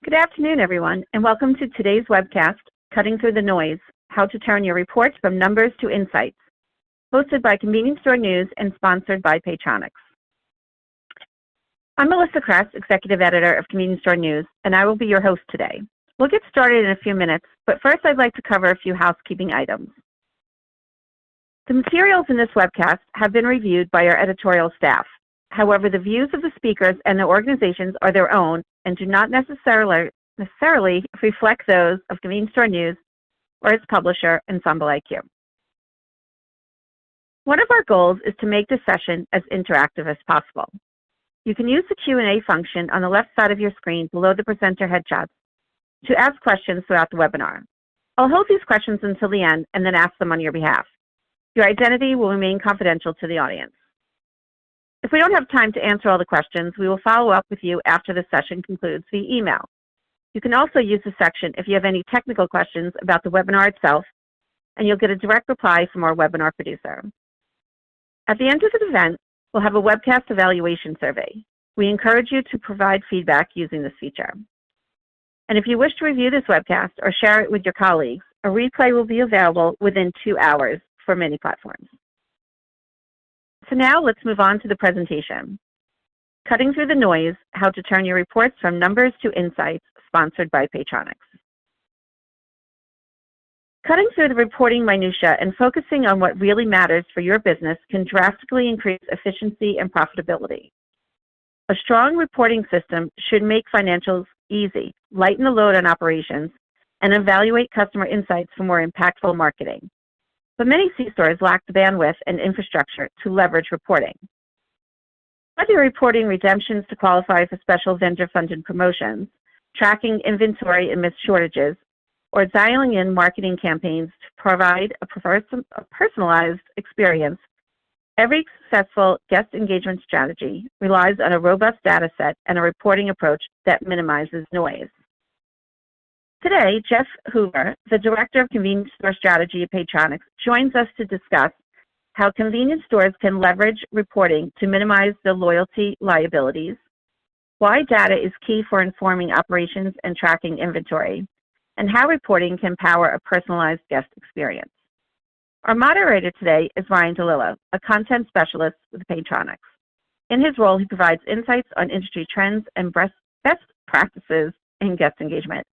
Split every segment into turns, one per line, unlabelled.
Good afternoon, everyone, and welcome to today's webcast, Cutting Through the Noise, How to Turn Your Reports from Numbers to Insights, hosted by Convenience Store News and sponsored by Paytronix. I'm Melissa Kress, Executive Editor of Convenience Store News, and I will be your host today. We'll get started in a few minutes, but first I'd like to cover a few housekeeping items. The materials in this webcast have been reviewed by our editorial staff. However, the views of the speakers and the organizations are their own and do not necessarily reflect those of Convenience Store News or its publisher, Ensemble IQ. One of our goals is to make this session as interactive as possible. You can use the Q&A function on the left side of your screen below the presenter headshots to ask questions throughout the webinar. I'll hold these questions until the end and then ask them on your behalf. Your identity will remain confidential to the audience. If we don't have time to answer all the questions, we will follow up with you after the session concludes via email. You can also use the section if you have any technical questions about the webinar itself, and you'll get a direct reply from our webinar producer. At the end of the event, we'll have a webcast evaluation survey. We encourage you to provide feedback using this feature. And if you wish to review this webcast or share it with your colleagues, a replay will be available within 2 hours for many platforms. So now let's move on to the presentation. Cutting Through the Noise, How to Turn Your Reports from Numbers to Insights, sponsored by Paytronix. Cutting through the reporting minutiae and focusing on what really matters for your business can drastically increase efficiency and profitability. A strong reporting system should make financials easy, lighten the load on operations, and evaluate customer insights for more impactful marketing. But many C-stores lack the bandwidth and infrastructure to leverage reporting. Whether you're reporting redemptions to qualify for special vendor-funded promotions, tracking inventory and missed shortages, or dialing in marketing campaigns to provide a personalized experience, every successful guest engagement strategy relies on a robust data set and a reporting approach that minimizes noise. Today, Jeff Hoover, the Director of Convenience Store Strategy at Paytronix, joins us to discuss how convenience stores can leverage reporting to minimize their loyalty liabilities, why data is key for informing operations and tracking inventory, and how reporting can power a personalized guest experience. Our moderator today is Ryan DeLillo, a content specialist with Paytronix. In his role, he provides insights on industry trends and best practices in guest engagement.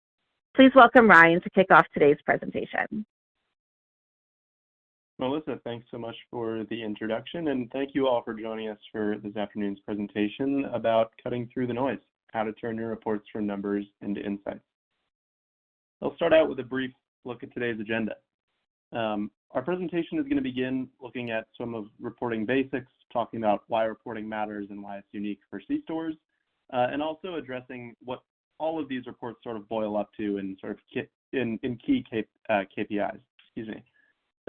Please welcome Ryan to kick off today's presentation.
Melissa, thanks so much for the introduction, and thank you all for joining us for this afternoon's presentation about cutting through the noise, how to turn your reports from numbers into insights. I'll start out with a brief look at today's agenda. Our presentation is going to begin looking at some of reporting basics, talking about why reporting matters and why it's unique for C-stores, and also addressing what all of these reports sort of boil up to in sort of in key KPIs,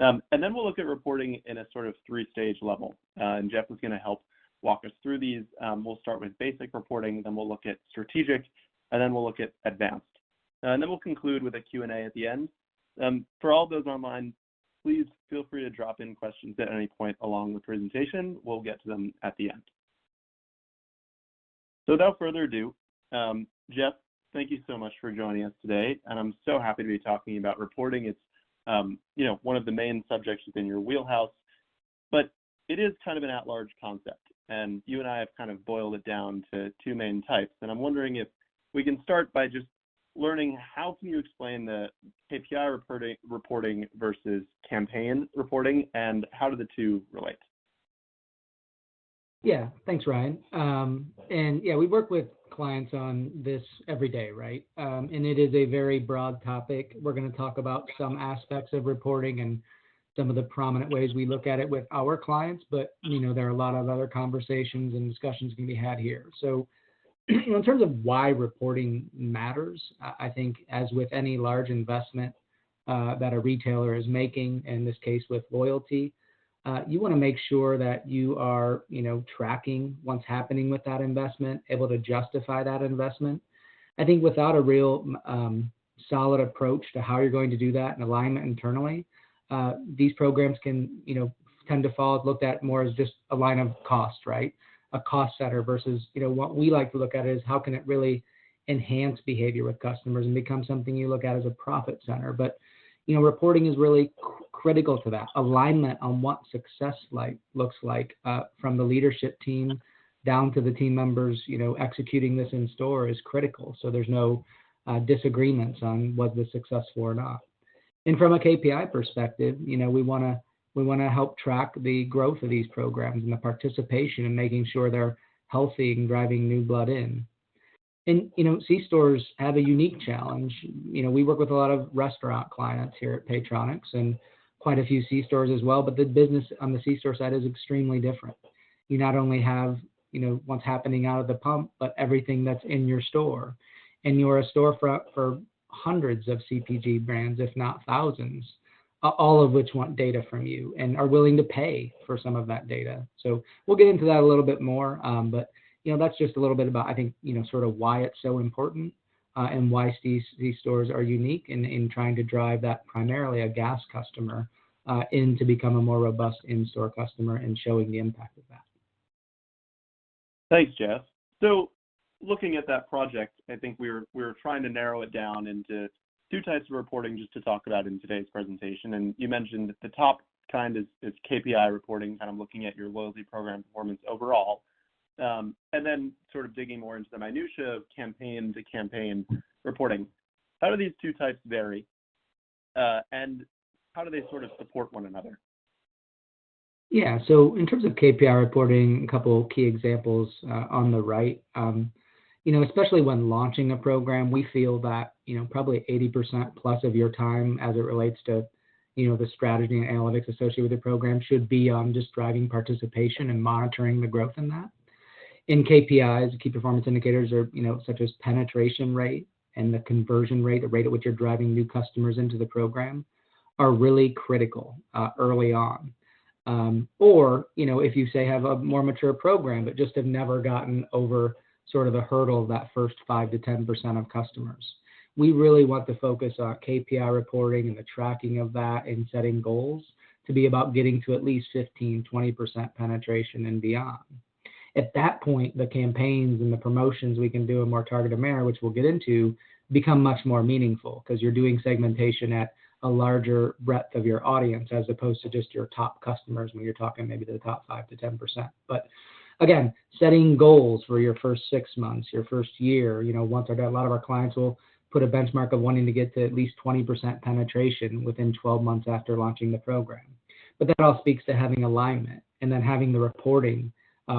and then we'll look at reporting in a sort of 3-stage level, and Jeff is going to help walk us through these. We'll start with basic reporting, then we'll look at strategic, and then we'll look at advanced. And then we'll conclude with a Q&A at the end. For all those online, please feel free to drop in questions at any point along the presentation. We'll get to them at the end. So without further ado, Jeff, thank you so much for joining us today, and I'm so happy to be talking about reporting. It's one of the main subjects within your wheelhouse, but it is kind of an at-large concept, and you and I have kind of boiled it down to 2 main types, and I'm wondering if we can start by just learning how can you explain the KPI reporting versus campaign reporting, and how do the 2 relate?
Yeah, thanks, Ryan. And yeah, we work with clients on this every day, right? And it is a very broad topic. We're going to talk about some aspects of reporting and some of the prominent ways we look at it with our clients, but there are a lot of other conversations and discussions can be had here. So in terms of why reporting matters, I think as with any large investment that a retailer is making, in this case with loyalty, you want to make sure that you are, tracking what's happening with that investment, able to justify that investment. I think without a real solid approach to how you're going to do that and alignment internally, these programs can, tend to fall looked at more as just a line of cost, right? A cost center versus, what we like to look at is how can it really enhance behavior with customers and become something you look at as a profit center. But, reporting is really critical to that. Alignment on what success looks like from the leadership team down to the team members, executing this in store is critical. So there's no disagreements on was this successful or not. And from a KPI perspective, we want to help track the growth of these programs and the participation and making sure they're healthy and driving new blood in. And, C-stores have a unique challenge. We work with a lot of restaurant clients here at Paytronix and quite a few C-stores as well, but the business on the C-store side is extremely different. You not only have, what's happening out of the pump, but everything that's in your store. And you're a storefront for hundreds of CPG brands, if not thousands, all of which want data from you and are willing to pay for some of that data. So we'll get into that a little bit more, but that's just a little bit about, I think, sort of why it's so important and why these stores are unique in trying to drive that primarily a gas customer in to become a more robust in-store customer and showing the impact of that.
Thanks, Jeff. So looking at that project, I think we were trying to narrow it down into two types of reporting just to talk about in today's presentation. And you mentioned that the top kind is KPI reporting, kind of looking at your loyalty program performance overall. And then sort of digging more into the minutia of campaign to campaign reporting. How do these two types vary? And how do they sort of support one another?
Yeah, so in terms of KPI reporting, a couple of key examples on the right. Especially when launching a program, we feel that, probably 80% plus of your time as it relates to, the strategy and analytics associated with the program should be on just driving participation and monitoring the growth in that. In KPIs, key performance indicators are, such as penetration rate and the conversion rate, the rate at which you're driving new customers into the program, are really critical early on. Or, if you say have a more mature program, but just have never gotten over sort of the hurdle of that first 5 to 10% of customers. We really want to focus on KPI reporting and the tracking of that and setting goals to be about getting to at least 15, 20% penetration and beyond. At that point, the campaigns and the promotions we can do in a more targeted manner, which we'll get into, become much more meaningful because you're doing segmentation at a larger breadth of your audience as opposed to just your top customers when you're talking maybe the top 5 to 10%. But again, setting goals for your first 6 months, your first year, once a lot of our clients will put a benchmark of wanting to get to at least 20% penetration within 12 months after launching the program. But that all speaks to having alignment and then having the reporting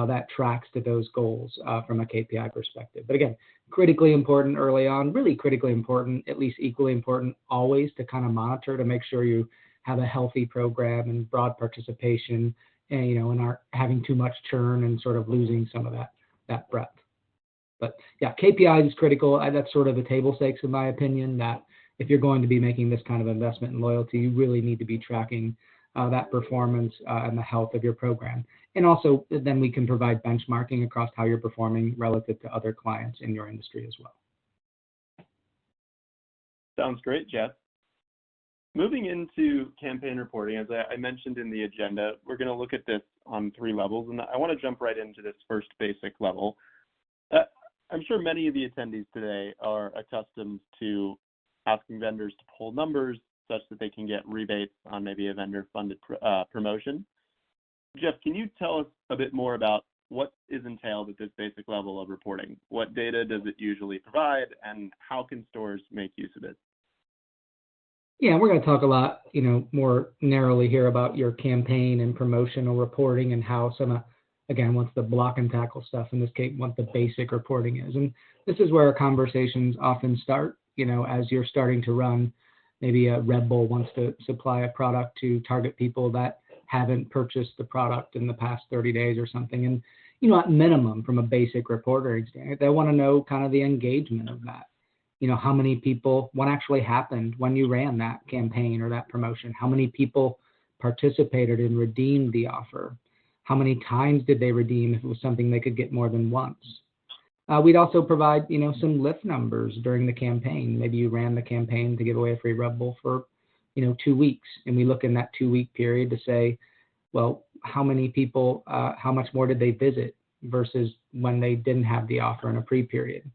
that tracks to those goals from a KPI perspective. But again, critically important early on, really critically important, at least equally important always to kind of monitor to make sure you have a healthy program and broad participation and, and aren't having too much churn and sort of losing some of that breadth. But yeah, KPI is critical. That's sort of the table stakes in my opinion, that if you're going to be making this kind of investment in loyalty, you really need to be tracking that performance and the health of your program. And also then we can provide benchmarking across how you're performing relative to other clients in your industry as well.
Sounds great, Jeff. Moving into campaign reporting, as I mentioned in the agenda, we're going to look at this on 3 levels, and I want to jump right into this first basic level. I'm sure many of the attendees today are accustomed to asking vendors to pull numbers such that they can get rebates on maybe a vendor-funded promotion. Jeff, can you tell us a bit more about what is entailed at this basic level of reporting? What data does it usually provide, and how can stores make use of it?
Yeah, we're going to talk a lot, more narrowly here about your campaign and promotional reporting and how again, once the block and tackle stuff, in this case, what the basic reporting is. And this is where our conversations often start, as you're starting to run, maybe a Red Bull wants to supply a product to target people that haven't purchased the product in the past 30 days or something. And, at minimum, from a basic reporting standard, they want to know kind of the engagement of that. How many people, what actually happened when you ran that campaign or that promotion? How many people participated and redeemed the offer? How many times did they redeem if it was something they could get more than once? We'd also provide, some lift numbers during the campaign. Maybe you ran the campaign to give away a free Red Bull for, 2 weeks. And we look in that 2-week period to say, well, how many people, how much more did they visit versus when they didn't have the offer in a pre-period?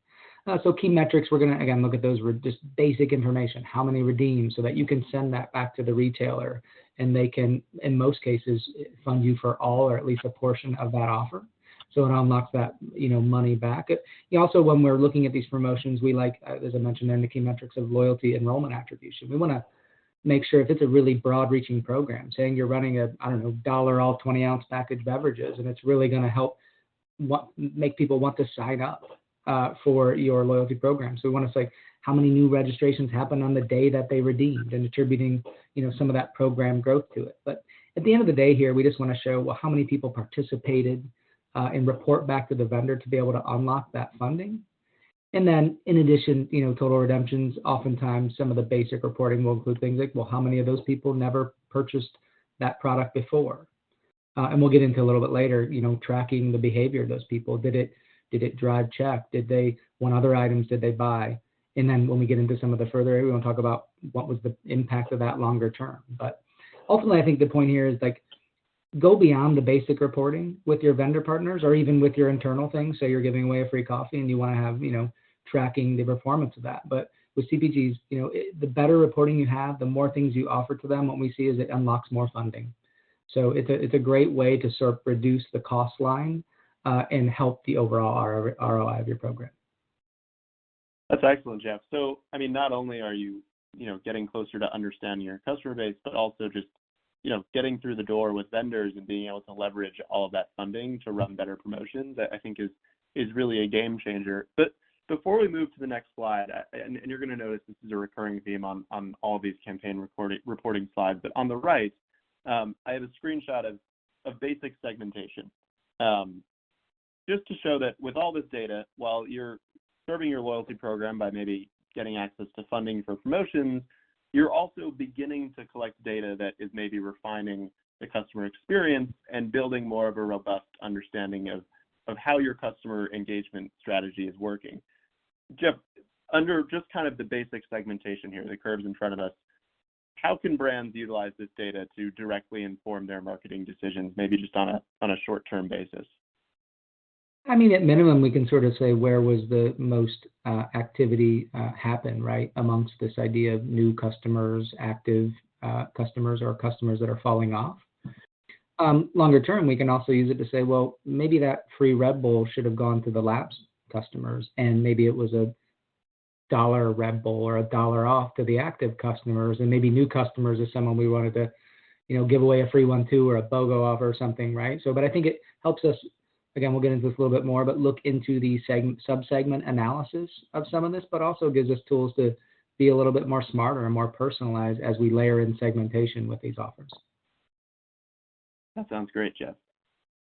So key metrics, we're going to, again, look at those, just basic information, how many redeemed, so that you can send that back to the retailer and they can, in most cases, fund you for all or at least a portion of that offer. So it unlocks that, money back. Also, when we're looking at these promotions, we like, as I mentioned in the key metrics of loyalty enrollment attribution, we want to make sure if it's a really broad reaching program, saying you're running a, dollar all 20-ounce packaged beverages, and it's really going to help make people want to sign up for your loyalty program. So we want to say how many new registrations happened on the day that they redeemed, and attributing, some of that program growth to it. But at the end of the day here, we just want to show, well, how many people participated and report back to the vendor to be able to unlock that funding. And then in addition, total redemptions, oftentimes some of the basic reporting will include things like, well, how many of those people never purchased that product before? And we'll get into a little bit later, tracking the behavior of those people. Did it drive check? What other items did they buy? And then when we get into some of the further area, we want to talk about what was the impact of that longer term. But ultimately, I think the point here is go beyond the basic reporting with your vendor partners or even with your internal things. So you're giving away a free coffee and you want to have, tracking the performance of that. But with CPGs, the better reporting you have, the more things you offer to them, what we see is it unlocks more funding. So it's a great way to sort of reduce the cost line and help the overall ROI of your program.
That's excellent, Jeff. So, not only are you, getting closer to understanding your customer base, but also just, getting through the door with vendors and being able to leverage all of that funding to run better promotions, I think is really a game changer. But before we move to the next slide, and you're going to notice this is a recurring theme on all of these campaign reporting slides, but on the right, I have a screenshot of basic segmentation. Just to show that with all this data, while you're serving your loyalty program by maybe getting access to funding for promotions, you're also beginning to collect data that is maybe refining the customer experience and building more of a robust understanding of how your customer engagement strategy is working. Jeff, under just kind of the basic segmentation here, the curves in front of us, how can brands utilize this data to directly inform their marketing decisions, maybe just on a short-term basis?
At minimum, we can sort of say where was the most activity happen, right, amongst this idea of new customers, active customers, or customers that are falling off. Longer term, we can also use it to say, well, maybe that free Red Bull should have gone to the lapsed customers, and maybe it was $1 Red Bull or $1 off to the active customers, and maybe new customers is someone we wanted to, give away a free one too, or a BOGO offer or something, right? So, but I think it helps us. Again, we'll get into this a little bit more, but look into the sub-segment analysis of some of this, but also gives us tools to be a little bit more smarter and more personalized as we layer in segmentation with these offers.
That sounds great, Jeff.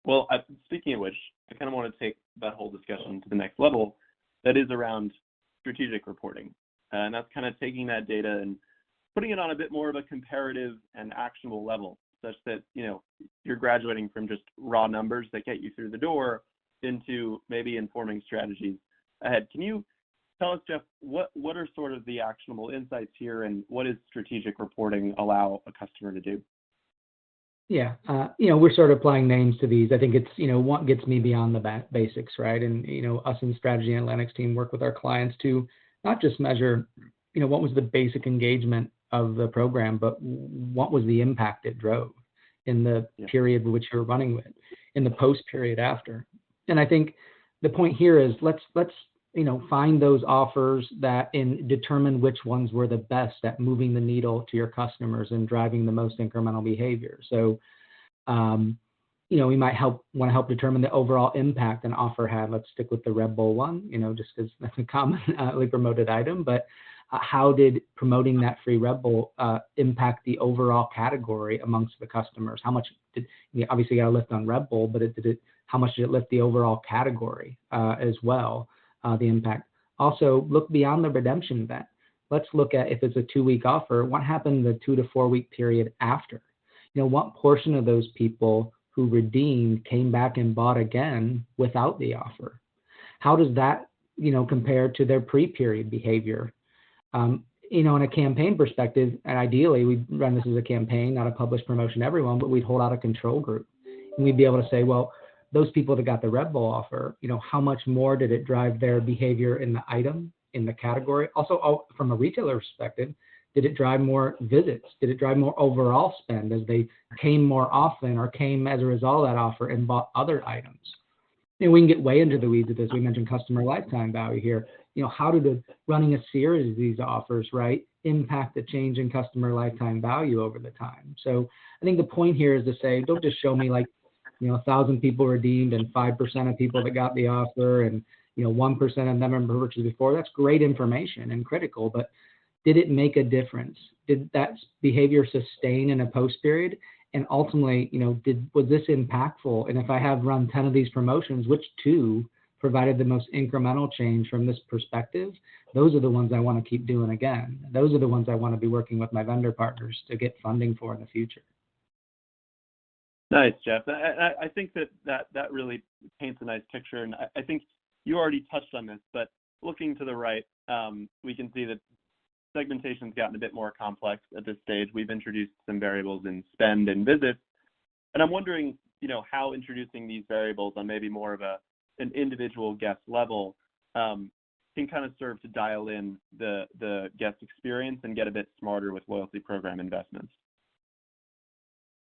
Well, speaking of which, I kind of want to take that whole discussion to the next level, that is around strategic reporting. And that's kind of taking that data and putting it on a bit more of a comparative and actionable level, such that, you're graduating from just raw numbers that get you through the door into maybe informing strategies ahead. Can you tell us, Jeff, what are sort of the actionable insights here, and what does strategic reporting allow a customer to do?
Yeah, we're sort of applying names to these. I think it's, what gets me beyond the basics, right? And, us in the strategy analytics team work with our clients to not just measure, what was the basic engagement of the program, but what was the impact it drove in the period which you're running with, in the post period after. And I think the point here is let's find those offers that determine which ones were the best at moving the needle to your customers and driving the most incremental behavior. So, we might want to help determine the overall impact an offer had. Let's stick with the Red Bull one, just because that's a commonly promoted item, but how did promoting that free Red Bull impact the overall category amongst the customers? How much did, obviously got a lift on Red Bull, but how much did it lift the overall category as well, the impact? Also, look beyond the redemption event. Let's look at, if it's a 2-week offer, what happened the 2 to 4 week period after? What portion of those people who redeemed came back and bought again without the offer? How does that, compare to their pre-period behavior? In a campaign perspective, and ideally we'd run this as a campaign, not a published promotion to everyone, but we'd hold out a control group. And we'd be able to say, well, those people that got the Red Bull offer, how much more did it drive their behavior in the item, in the category? Also, from a retailer perspective, did it drive more visits? Did it drive more overall spend as they came more often or came as a result of that offer and bought other items? We can get way into the weeds of this. We mentioned customer lifetime value here. How did running a series of these offers, right, impact the change in customer lifetime value over the time? So I think the point here is to say, don't just show me 1,000 people redeemed and 5% of people that got the offer and 1% of them remember purchased before. That's great information and critical, but did it make a difference? Did that behavior sustain in a post period? And ultimately, was this impactful? And if I have run 10 of these promotions, which 2 provided the most incremental change from this perspective? Those are the ones I want to keep doing again. Those are the ones I want to be working with my vendor partners to get funding for in the future.
Nice, Jeff. I think that really paints a nice picture. And I think you already touched on this, but looking to the right, we can see that segmentation's gotten a bit more complex at this stage. We've introduced some variables in spend and visits. And I'm wondering, how introducing these variables on maybe more of an individual guest level can kind of serve to dial in the guest experience and get a bit smarter with loyalty program investments.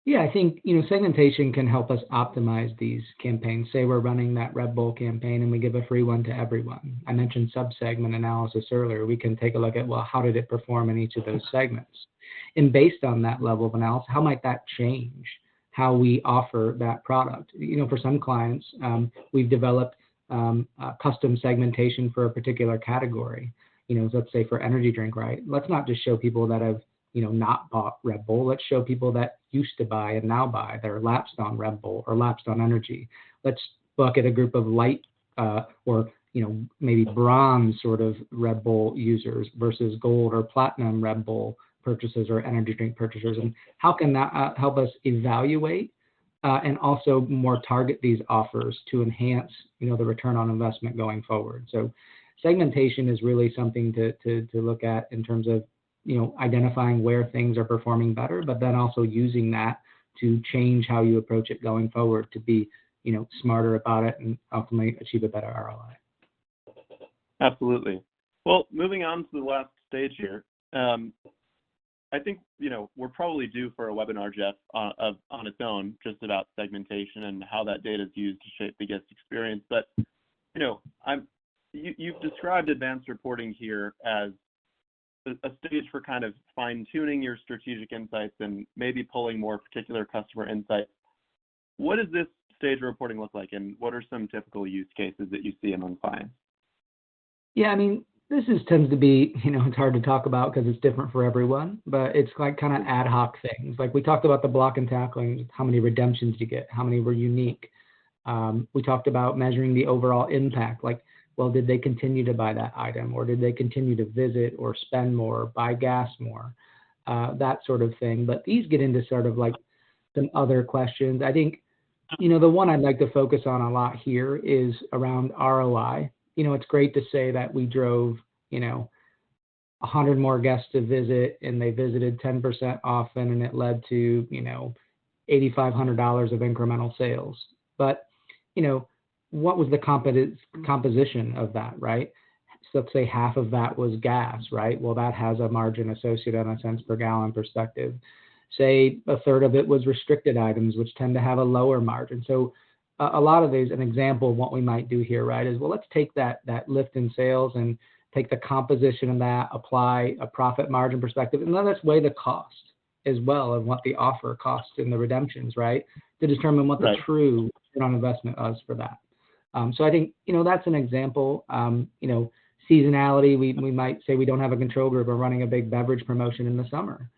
Yeah, I think, segmentation can help us optimize these campaigns. Say we're running that Red Bull campaign and we give a free one to everyone. I mentioned sub-segment analysis earlier. We can take a look at, well, how did it perform in each of those segments? And based on that level of analysis, how might that change how we offer that product? For some clients, we've developed custom segmentation for a particular category. Let's say for energy drink, right? Let's not just show people that have not bought Red Bull. Let's show people that used to buy and now buy. They're lapsed on Red Bull or lapsed on energy. Let's bucket a group of light or maybe bronze sort of Red Bull users versus gold or platinum Red Bull purchasers or energy drink purchasers. And how can that help us evaluate and also more target these offers to enhance the return on investment going forward? So segmentation is really something to look at in terms of identifying where things are performing better, but then also using that to change how you approach it going forward to be, smarter about it and ultimately achieve a better ROI.
Absolutely. Well, moving on to the last stage here, I think, we're probably due for a webinar, Jeff, on its own, just about segmentation and how that data is used to shape the guest experience. But, you've described advanced reporting here as a stage for kind of fine-tuning your strategic insights and maybe pulling more particular customer insights. What does this stage of reporting look like, and what are some typical use cases that you see among clients?
Yeah, this tends to be, it's hard to talk about because it's different for everyone, but it's like kind of ad hoc things. Like we talked about the block and tackling, how many redemptions you get, how many were unique. We talked about measuring the overall impact, like, well, did they continue to buy that item, or did they continue to visit or spend more, buy gas more, that sort of thing. But these get into sort of like some other questions. I think, the one I'd like to focus on a lot here is around ROI. It's great to say that we drove, 100 more guests to visit and they visited 10% often and it led to, $8,500 of incremental sales. But, what was the composition of that, right? So let's say half of that was gas, right? Well, that has a margin associated on a cents per gallon perspective. Say a third of it was restricted items, which tend to have a lower margin. So a lot of these, an example of what we might do here, right, is, well, let's take that lift in sales and take the composition of that, apply a profit margin perspective, and then let's weigh the cost as well of what the offer costs in the redemptions, right, to determine what the true return on investment is for that. So I think, that's an example. Seasonality, we might say we don't have a control group. We're running a big beverage promotion in the summer.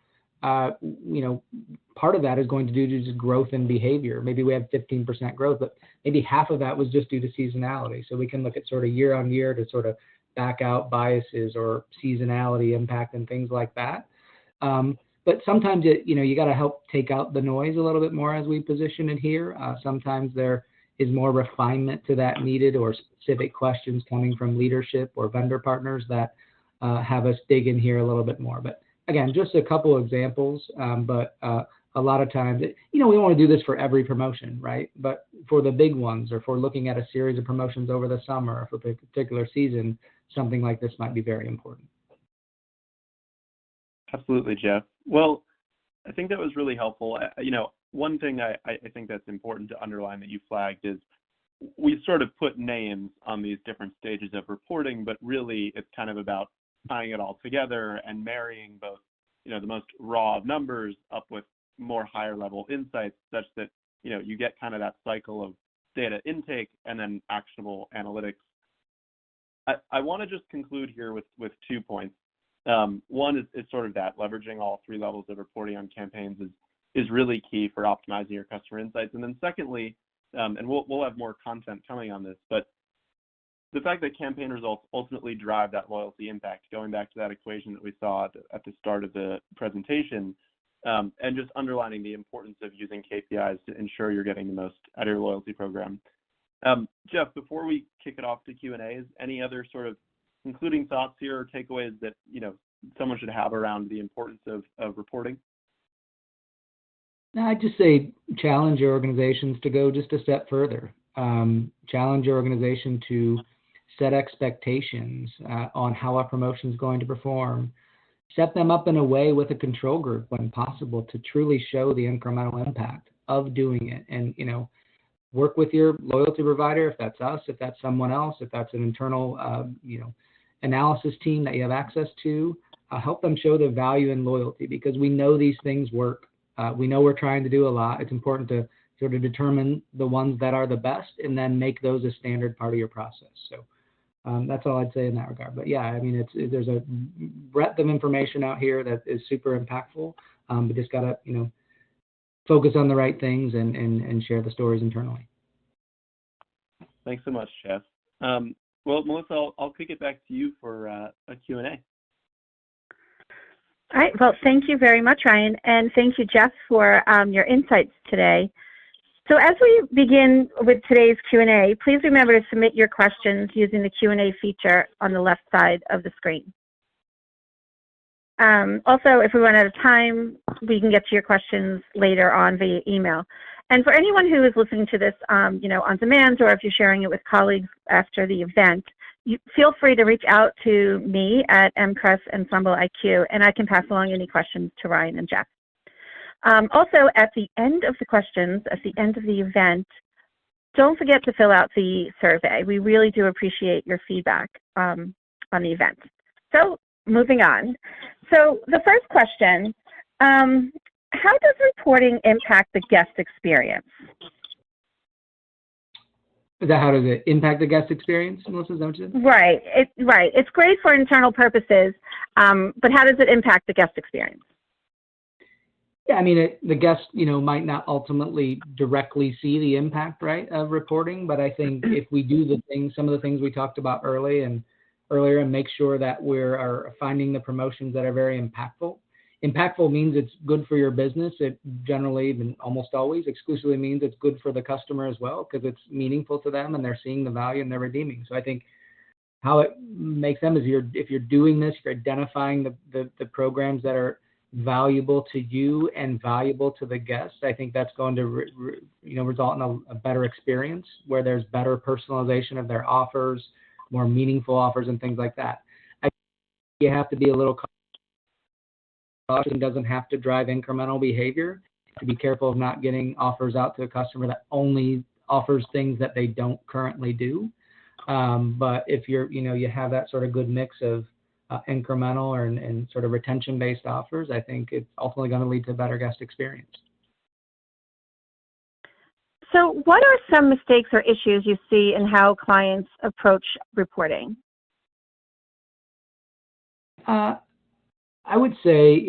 Part of that is going to do just growth in behavior. Maybe we have 15% growth, but maybe half of that was just due to seasonality. So we can look at sort of year on year to sort of back out biases or seasonality impact and things like that. But sometimes you got to help take out the noise a little bit more as we position it here. Sometimes there is more refinement to that needed, or specific questions coming from leadership or vendor partners that have us dig in here a little bit more. But again, just a couple examples, but a a lot of times, we don't want to do this for every promotion, right? But for the big ones, or for looking at a series of promotions over the summer, or for a particular season, something like this might be very important.
Absolutely, Jeff. Well, I think that was really helpful. One thing I think that's important to underline that you flagged is we sort of put names on these different stages of reporting, but really it's kind of about tying it all together and marrying both, the most raw of numbers up with more higher level insights, such that, you get kind of that cycle of data intake and then actionable analytics. I want to just conclude here with 2 points. One is sort of that leveraging all 3 levels of reporting on campaigns is really key for optimizing your customer insights. And then secondly, and we'll have more content coming on this, but the fact that campaign results ultimately drive that loyalty impact, going back to that equation that we saw at the start of the presentation, and just underlining the importance of using KPIs to ensure you're getting the most out of your loyalty program. Jeff, before we kick it off to Q&As, any other sort of concluding thoughts here or takeaways that someone should have around the importance of reporting?
No, I'd just say challenge your organizations to go just a step further. Challenge your organization to set expectations on how a promotion is going to perform. Set them up in a way with a control group when possible to truly show the incremental impact of doing it. And, work with your loyalty provider, if that's us, if that's someone else, if that's an internal, analysis team that you have access to, help them show the value in loyalty, because we know these things work. We know we're trying to do a lot. It's important to sort of determine the ones that are the best and then make those a standard part of your process. So that's all I'd say in that regard. But yeah, I mean, there's a breadth of information out here that is super impactful, but just got to, focus on the right things and share the stories internally.
Thanks so much, Jeff. Well, Melissa, I'll kick it back to you for a Q&A.
All right. Well, thank you very much, Ryan, and thank you, Jeff, for your insights today. So as we begin with today's Q&A, please remember to submit your questions using the Q&A feature on the left side of the screen. Also, if we run out of time, we can get to your questions later on via email. And for anyone who is listening to this, on demand, or if you're sharing it with colleagues after the event, feel free to reach out to me at MCRES Ensemble IQ, and I can pass along any questions to Ryan and Jeff. Also, at the end of the questions, at the end of the event, don't forget to fill out the survey. We really do appreciate your feedback on the event. So moving on. So the first question, how does reporting impact the guest experience?
Is that how does it impact the guest experience, Melissa? Is that what you said?
Right. It's great for internal purposes, but how does it impact the guest experience?
Yeah, I mean, the guest, might not ultimately directly see the impact, right, of reporting, but I think if we do some of the things we talked about earlier, and make sure that we're finding the promotions that are very impactful. Impactful means it's good for your business. It generally, and almost always, exclusively means it's good for the customer as well, because it's meaningful to them and they're seeing the value and they're redeeming. So I think how it makes them is if you're doing this, you're identifying the programs that are valuable to you and valuable to the guests. I think that's going to result in a better experience where there's better personalization of their offers, more meaningful offers, and things like that. I think you have to be a little cautious. It doesn't have to drive incremental behavior. You have to be careful of not getting offers out to a customer that only offers things that they don't currently do. But if you have that sort of good mix of incremental and sort of retention-based offers, I think it's ultimately going to lead to a better guest experience.
So what are some mistakes or issues you see in how clients approach reporting?
I would say,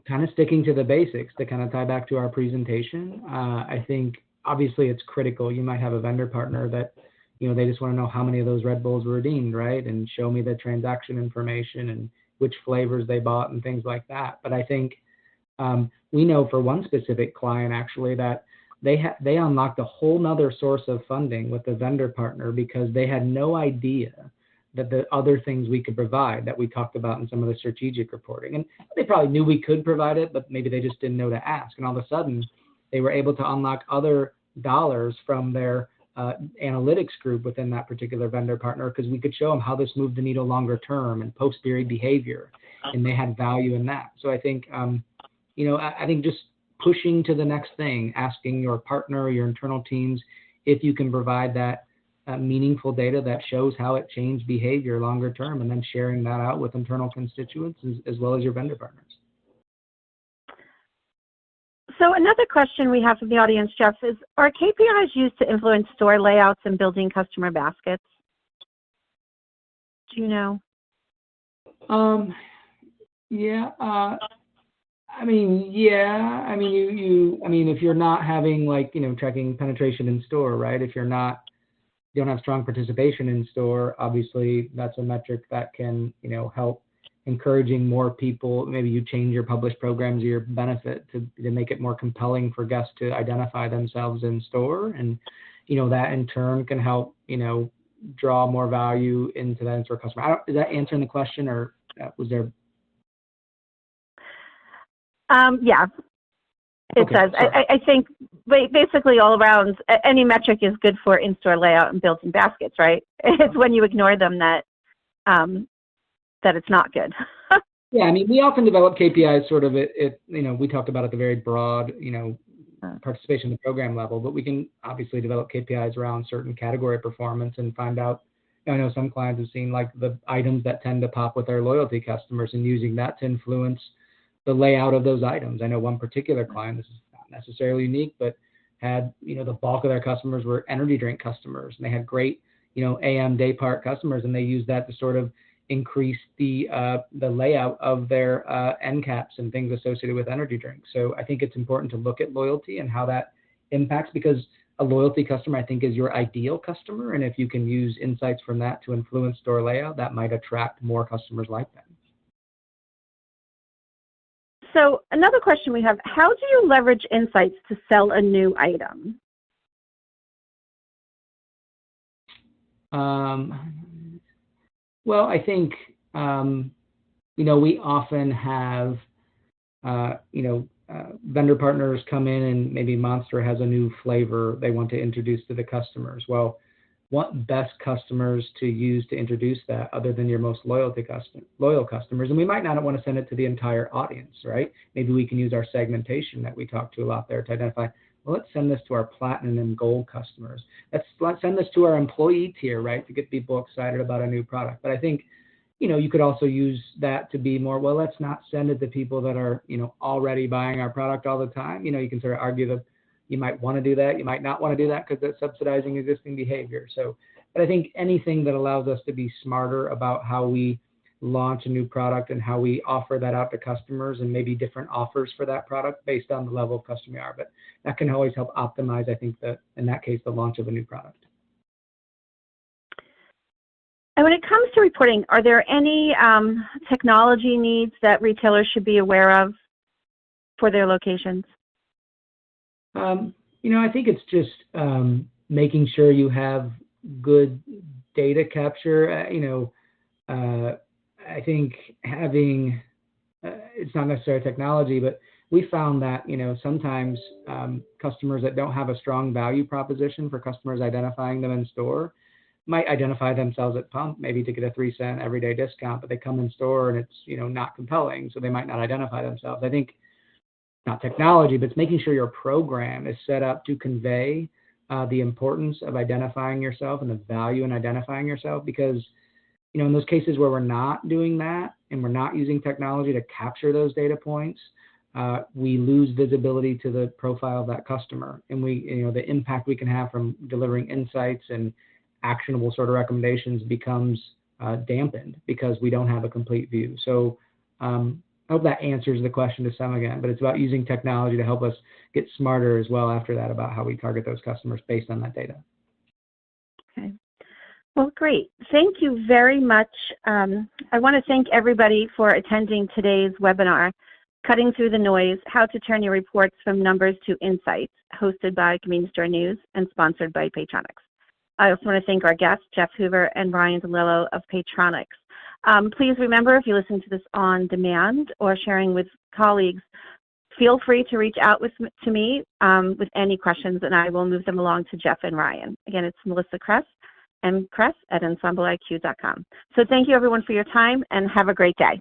kind of sticking to the basics to kind of tie back to our presentation. I think obviously it's critical. You might have a vendor partner that, they just want to know how many of those Red Bulls were redeemed, right? And show me the transaction information and which flavors they bought and things like that. But I think we know for one specific client actually that they unlocked a whole nother source of funding with the vendor partner because they had no idea the other things we could provide that we talked about in some of the strategic reporting. And they probably knew we could provide it, but maybe they just didn't know to ask. And all of a sudden, they were able to unlock other dollars from their analytics group within that particular vendor partner, because we could show them how this moved the needle longer term and post-period behavior, and they had value in that. So I think, I think just pushing to the next thing, asking your partner or your internal teams if you can provide that meaningful data that shows how it changed behavior longer term, and then sharing that out with internal constituents as well as your vendor partners.
So another question we have from the audience, Jeff, is, are KPIs used to influence store layouts and building customer baskets? Do you know?
Yeah. If you're not having tracking penetration in store, right? If you don't have strong participation in store, obviously that's a metric that can, help encouraging more people. Maybe you change your published programs or your benefit to make it more compelling for guests to identify themselves in store. And, that in turn can help, draw more value into that in-store customer. Is that answering the question, or was there?
Yeah, it
okay,
does. I think basically all around, any metric is good for in-store layout and built-in baskets, right? It's when you ignore them that it's not good.
Yeah, we often develop KPIs sort of we talked about at the very broad, participation in the program level, but we can obviously develop KPIs around certain category performance and find out. I know some clients have seen the items that tend to pop with our loyalty customers and using that to influence the layout of those items. I know one particular client, this is not necessarily unique, but had, the bulk of their customers were energy drink customers, and they had great, AM day part customers, and they used that to sort of increase the layout of their end caps and things associated with energy drinks. So I think it's important to look at loyalty and how that impacts, because a loyalty customer, I think, is your ideal customer. And if you can use insights from that to influence store layout, that might attract more customers like that.
So another question we have, how do you leverage insights to sell a new item?
Well, I think, we often have, vendor partners come in, and maybe Monster has a new flavor they want to introduce to the customers. Well, what best customers to use to introduce that other than your most loyal customers? And we might not want to send it to the entire audience, right? Maybe we can use our segmentation that we talk to a lot there to identify, well, let's send this to our platinum and gold customers. Let's send this to our employee tier, right, to get people excited about a new product. But I think, you could also use that to be more, well, let's not send it to people that are, already buying our product all the time. You can sort of argue that you might want to do that. You might not want to do that because that's subsidizing existing behavior. So, but I think anything that allows us to be smarter about how we launch a new product and how we offer that out to customers, and maybe different offers for that product based on the level of customer you are. But that can always help optimize, I think, in that case, the launch of a new product.
And when it comes to reporting, are there any technology needs that retailers should be aware of for their locations?
I think it's just making sure you have good data capture. I think having, it's not necessarily technology, but we found that, sometimes customers that don't have a strong value proposition for customers identifying them in store might identify themselves at pump, maybe to get a 3-cent everyday discount, but they come in store and it's, not compelling, so they might not identify themselves. I think not technology, but it's making sure your program is set up to convey the importance of identifying yourself and the value in identifying yourself, because in those cases where we're not doing that and we're not using technology to capture those data points, we lose visibility to the profile of that customer, and the impact we can have from delivering insights and actionable sort of recommendations becomes dampened because we don't have a complete view. So I hope that answers the question to some extent, but it's about using technology to help us get smarter as well after that about how we target those customers based on that data.
Okay. Well, great. Thank you very much. I want to thank everybody for attending today's webinar, Cutting Through the Noise, How to Turn Your Reports from Numbers to Insights, hosted by Convenience Store News and sponsored by Paytronix. I also want to thank our guests, Jeff Hoover and Ryan DeLillo of Paytronix. Please remember, if you listen to this on demand or sharing with colleagues, feel free to reach out to me with any questions, and I will move them along to Jeff and Ryan. Again, it's Melissa Kress, mkress@ensembleiq.com. So thank you, everyone, for your time, and have a great day.